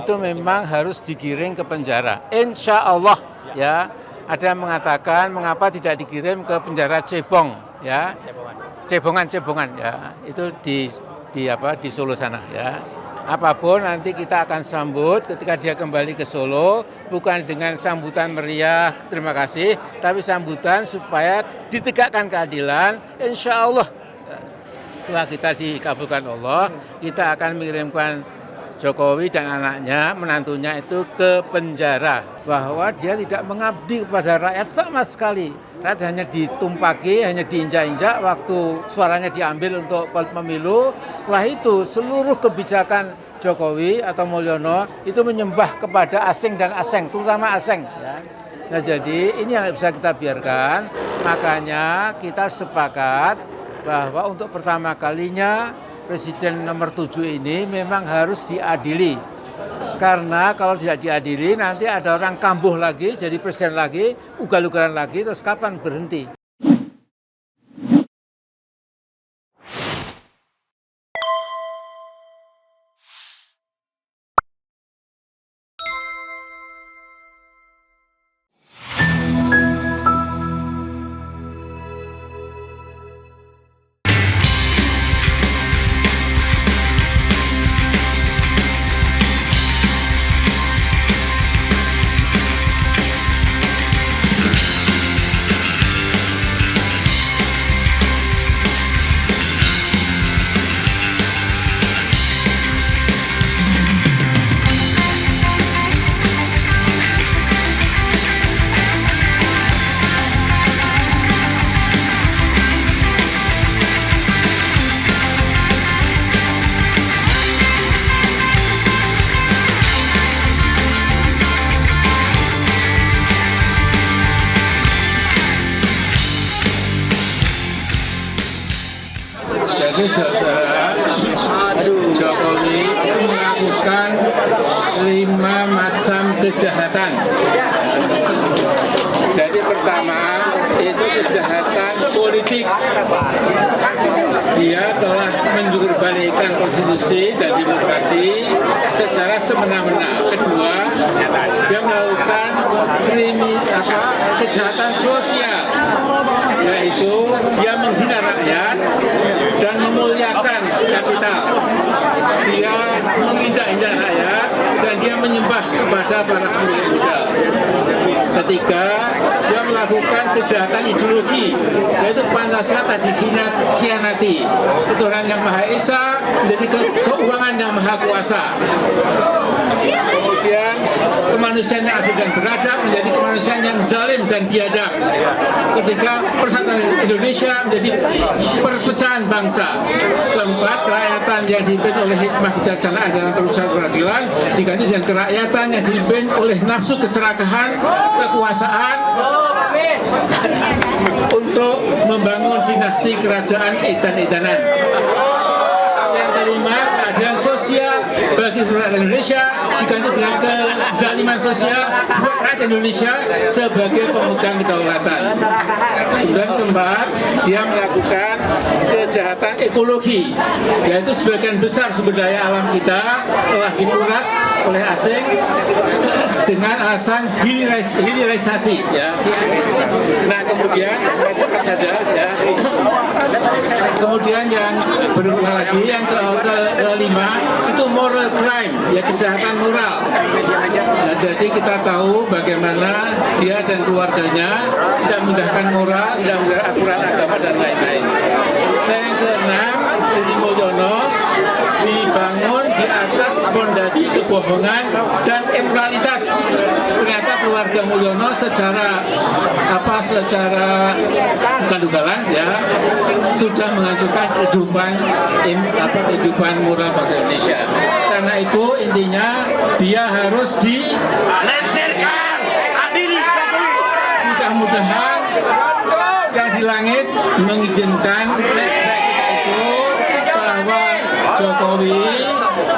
itu memang harus digiring ke penjara. Insya Allah ya. Ada yang mengatakan mengapa tidak dikirim ke penjara Cebong ya. Cebongan ya. Itu di Solo sana ya. Apapun nanti kita akan sambut ketika dia kembali ke Solo, bukan dengan sambutan meriah, terima kasih, tapi sambutan supaya ditegakkan keadilan. Insya Allah, setelah kita dikabulkan Allah, kita akan mengirimkan Jokowi dan anaknya, menantunya itu ke penjara. Bahwa dia tidak mengabdi kepada rakyat sama sekali. Rakyat hanya ditumpaki, hanya diinjak-injak waktu suaranya diambil untuk pemilu. Setelah itu seluruh kebijakan Jokowi atau Mulyono itu menyembah kepada asing dan aseng, terutama aseng. Ya. Nah jadi ini yang bisa kita biarkan. Makanya kita sepakat bahwa untuk pertama kalinya Presiden nomor 7 ini memang harus diadili. Karena kalau tidak diadili nanti ada orang kambuh lagi, jadi presiden lagi, ugal-ugalan lagi, terus kapan berhenti? Jadi saudara, Jokowi itu melakukan 5 macam kejahatan. Jadi pertama itu kejahatan politik. Dia telah menjurubalikan konstitusi dan demokrasi secara semena-mena. Kedua, dia melakukan kejahatan sosial, yaitu dia menghina rakyat dan memuliakan kapital. Dia menginjak-injak rakyat dan dia menyembah kepada para pemilik modal. Ketiga, dia melakukan kejahatan ideologi, yaitu Pancasila tadi dikhianati. Ketuhanan yang Maha Esa menjadi keuangan yang Maha Kuasa. Kemudian kemanusiaan yang adil dan beradab menjadi kemanusiaan yang zalim dan biadab. Ketiga, persatuan Indonesia menjadi perpecahan bangsa. Keempat, kerakyatan yang dipimpin oleh hikmah kejaksanaan dan perusahaan peradilan diganti dengan kerakyatan yang dipimpin oleh nafsu keserakahan, kekuasaan untuk membangun dinasti kerajaan edan-edanan. Yang kelima, keadilan sosial bagi rakyat Indonesia diganti dengan kezaliman sosial buat rakyat Indonesia sebagai pemegang kedaulatan. Dan keempat, dia melakukan kejahatan ekologi, yaitu sebagian besar sumber daya alam kita telah dikuras oleh asing dengan alasan hilirisasi. Ya. Nah kemudian cepat saja. Ya. Kemudian yang berikutnya lagi, yang kelima itu moral crime, ya kejahatan moral. Nah, jadi kita tahu bagaimana dia dan keluarganya tidak mengindahkan moral, tidak mengindahkan aturan agama dan lain-lain. Nah, yang keenam, Sri Mulyono dibangun di atas fondasi kebohongan dan immoralitas. Ternyata keluarga Mulyono secara bukan ugalan ya sudah menghancurkan kehidupan moral bangsa Indonesia. Karena itu intinya dia harus dilesirkan. Mudah-mudahan yang di langit mengizinkan itu bahwa Jokowi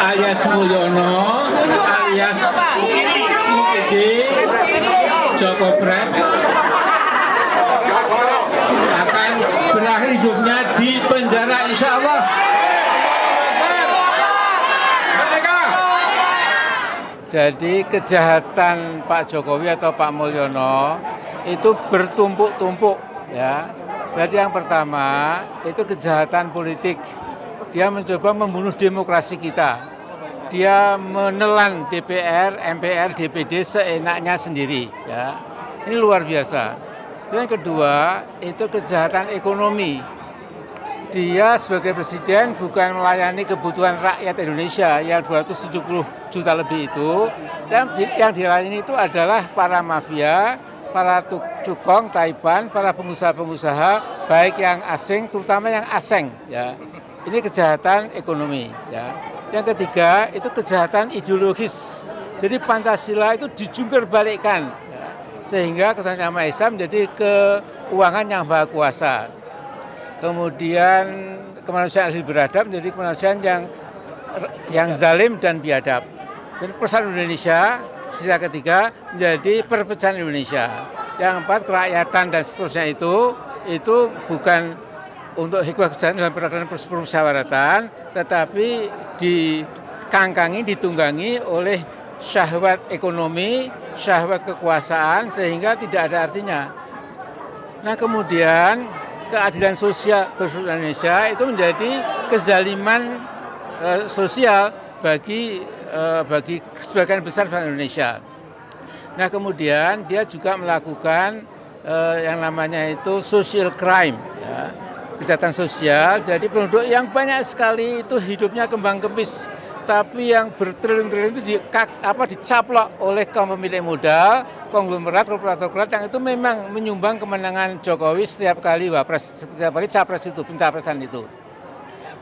alias Mulyono alias UPD Joko Pret akan berakhir hidupnya di penjara insya Allah. Jadi kejahatan Pak Jokowi atau Pak Mulyono itu bertumpuk-tumpuk ya. Jadi yang pertama itu kejahatan politik. Dia mencoba membunuh demokrasi kita. Dia menelan DPR, MPR, DPD seenaknya sendiri ya. Ini luar biasa. Yang kedua itu kejahatan ekonomi. Dia sebagai presiden bukan melayani kebutuhan rakyat Indonesia yang 270 juta lebih itu, dan yang dilayani itu adalah para mafia, para cukong, taipan, para pengusaha-pengusaha, baik yang asing, terutama yang asing. Ya, ini kejahatan ekonomi. Ya, yang ketiga itu kejahatan ideologis. Jadi Pancasila itu dijungkir balikkan, ya, sehingga ketuhanan Yang Maha Esa menjadi keuangan yang maha kuasa. Kemudian kemanusiaan adil beradab menjadi kemanusiaan yang zalim dan biadab. Dan persatuan Indonesia sila ketiga menjadi perpecahan Indonesia. Yang empat kerakyatan dan seterusnya itu bukan untuk hikmah kebijakan dalam peradaban permusyawaratan, tetapi dikangkangi, ditunggangi oleh syahwat ekonomi, syahwat kekuasaan sehingga tidak ada artinya. Nah kemudian keadilan sosial bersama Indonesia itu menjadi kezaliman sosial bagi sebagian besar bangsa Indonesia. Nah kemudian dia juga melakukan yang namanya itu social crime, ya, kejahatan sosial. Jadi penduduk yang banyak sekali itu hidupnya kembang kempis, tapi yang bertriliun-triliun itu dicaplok oleh kaum pemilik modal, konglomerat, korporat yang itu memang menyumbang kemenangan Jokowi setiap kali capres itu, pencapresan itu.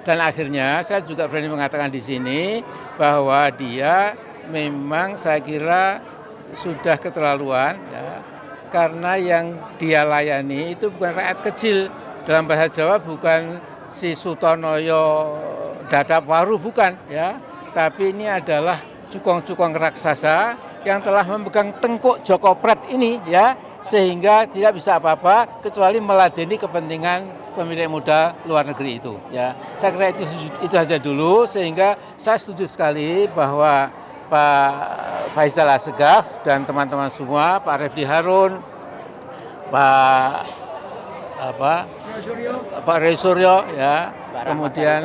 Dan akhirnya saya juga berani mengatakan di sini bahwa dia memang saya kira sudah keterlaluan, ya, karena yang dia layani itu bukan rakyat kecil, dalam bahasa Jawa bukan si Sutonoyo Dadap Waru, bukan, ya. Tapi ini adalah cukong-cukong raksasa yang telah memegang tengkuk Jokopret ini, ya, sehingga tidak bisa apa-apa kecuali meladeni kepentingan pemilik modal luar negeri itu, ya. Saya kira itu saja dulu, sehingga saya setuju sekali bahwa Pak Faisal Assegaf dan teman-teman semua, Pak Refdy Harun, Pak Rey Suryo, ya, kemudian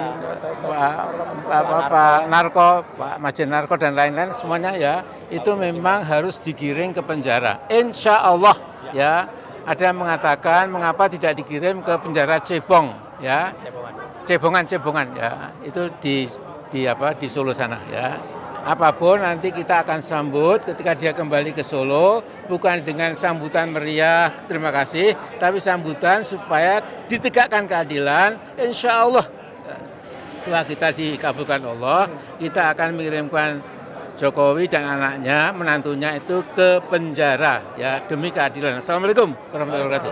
Pak Narko, Pak Majen Narko dan lain-lain semuanya, ya, itu memang harus digiring ke penjara. Insya Allah, ya. Ada yang mengatakan mengapa tidak dikirim ke penjara Cebong, ya, Cebongan, ya, itu di Solo sana, ya. Apapun nanti kita akan sambut ketika dia kembali ke Solo, bukan dengan sambutan meriah, terima kasih, tapi sambutan supaya ditegakkan keadilan. Insya Allah, setelah kita dikabulkan Allah, kita akan mengirimkan Jokowi dan anaknya, menantunya itu ke penjara, ya, demi keadilan. Assalamualaikum warahmatullahi wabarakatuh.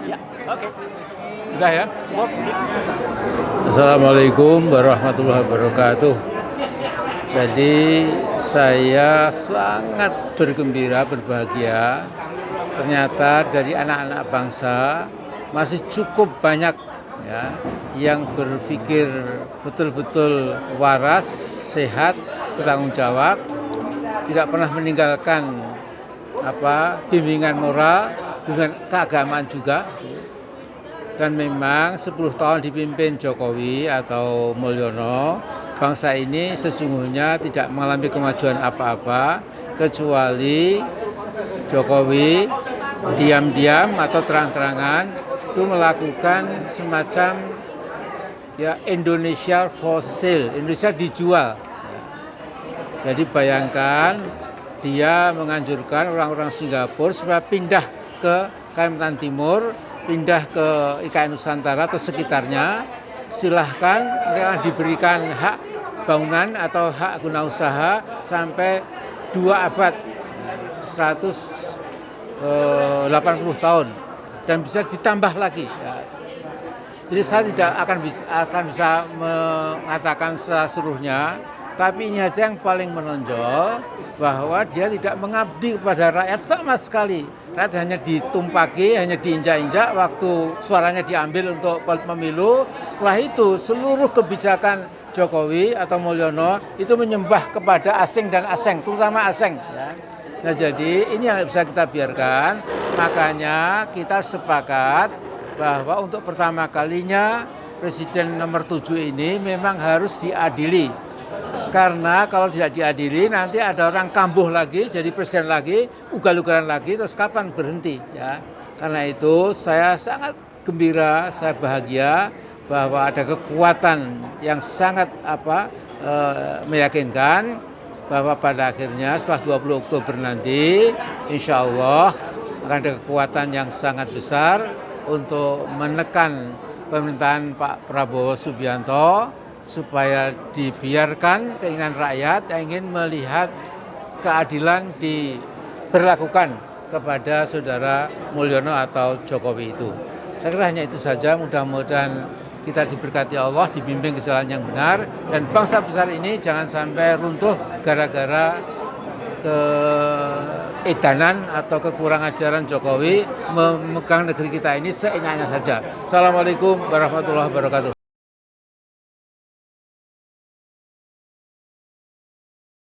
Ya, oke. Sudah ya? Assalamualaikum warahmatullahi wabarakatuh. Jadi saya sangat bergembira, berbahagia. Ternyata dari anak-anak bangsa masih cukup banyak, ya, yang berpikir betul-betul waras, sehat, bertanggung jawab, tidak pernah meninggalkan bimbingan moral, bimbingan keagamaan juga. Dan memang 10 tahun dipimpin Jokowi atau Mulyono, bangsa ini sesungguhnya tidak mengalami kemajuan apa-apa kecuali Jokowi diam-diam atau terang-terangan itu melakukan semacam, ya, Indonesia for sale, Indonesia dijual. Jadi bayangkan dia menganjurkan orang-orang Singapura supaya pindah ke Kalimantan Timur, pindah ke IKN Nusantara atau sekitarnya, silahkan mereka diberikan hak bangunan atau hak guna usaha sampai 2 abad, 180 tahun, dan bisa ditambah lagi. Jadi saya tidak akan bisa mengatakan seluruhnya, tapi ini saja yang paling menonjol, bahwa dia tidak mengabdi kepada rakyat sama sekali. Rakyat hanya ditumpaki, hanya diinjak-injak waktu suaranya diambil untuk pemilu. Setelah itu seluruh kebijakan Jokowi atau Mulyono itu menyembah kepada asing dan aseng, terutama aseng. Ya. Nah jadi ini yang bisa kita biarkan, makanya kita sepakat bahwa untuk pertama kalinya Presiden nomor 7 ini memang harus diadili. Karena kalau tidak diadili nanti ada orang kambuh lagi, jadi presiden lagi, ugal-ugalan lagi, terus kapan berhenti? Ya. Karena itu saya sangat gembira, saya bahagia bahwa ada kekuatan yang sangat meyakinkan bahwa pada akhirnya setelah 20 Oktober nanti, insya Allah akan ada kekuatan yang sangat besar untuk menekan pemerintahan Pak Prabowo Subianto supaya dibiarkan keinginan rakyat yang ingin melihat keadilan diberlakukan kepada saudara Mulyono atau Jokowi itu. Saya kira hanya itu saja, mudah-mudahan kita diberkati Allah, dibimbing ke jalan yang benar, dan bangsa besar ini jangan sampai runtuh gara-gara keedanan atau kekurang ajaran Jokowi memegang negeri kita ini seenaknya saja. Assalamualaikum warahmatullahi wabarakatuh.